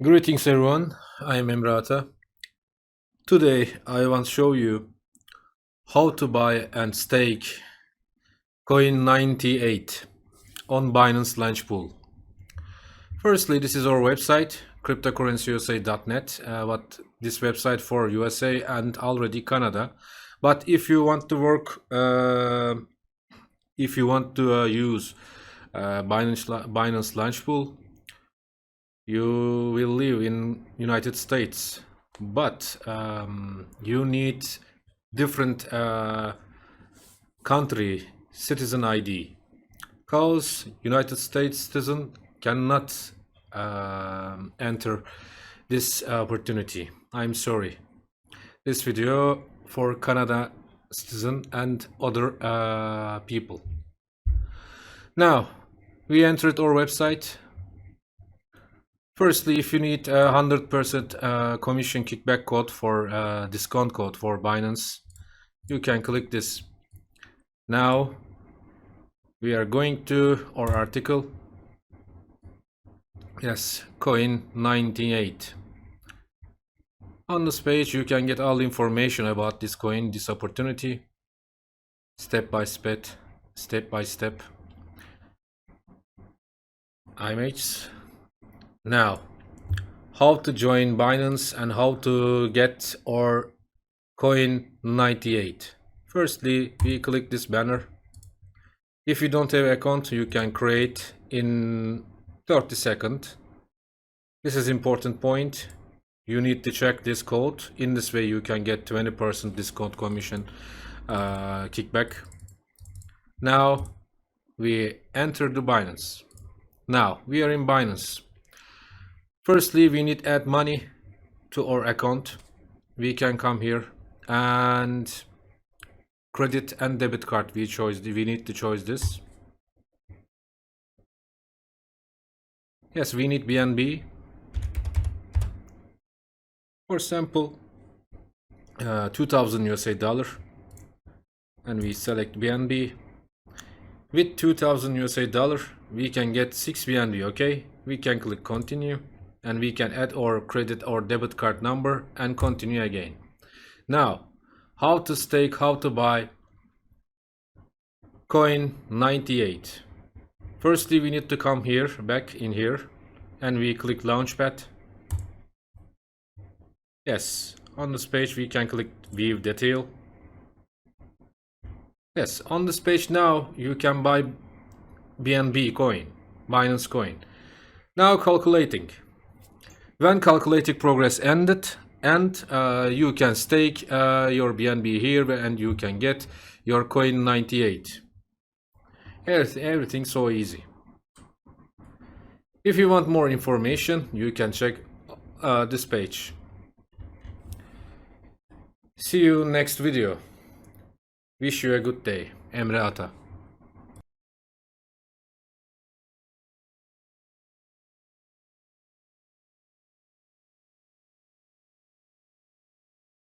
Greetings everyone, I am Emre. Today I want to show you how to buy and stake Coin98 on Binance Launchpad. Firstly, this is our website, cryptocurrencies.net, but this website for USA and already Canada. But if you want to work, if you want to use Binance Launchpad, you will live in United States, but you need different country citizen ID, because United States citizen cannot enter this opportunity. I'm sorry. This video for Canada citizen and other people. Now we entered our website. Firstly, if you need 100% commission kickback code for discount code for Binance, you can click this. Now we are going to our article. Yes, Coin98. On this page you can get all information about this coin, this opportunity, step by step images. Now, how to join Binance and how to get our Coin98. Firstly, we click this banner. If you don't have an account, you can create in 30 seconds. This is important point. You need to check this code. In this way, you can get 20% discount commission kickback. Now, we enter the Binance. Now, we are in Binance. Firstly, we need to add money to our account. We can come here and credit and debit card. We need to choose this. Yes, we need BNB. For example, 2000 USA dollar, and we select BNB. With 2000 USA dollar, we can get 6 BNB. Okay, we can click continue. And we can add or credit or debit card number and continue again. Now, how to stake, how to buy Coin98. Firstly, we need to come here, back in here, and we click Launchpad. Yes, on this page we can click View Detail. Yes, on this page now you can buy BNB coin, Binance coin. Now calculating. When calculating progress ended, and you can stake your BNB here, and you can get your Coin98. Everything so easy. If you want more information, you can check this page. See you next video. Wish you a good day. Emre Ata.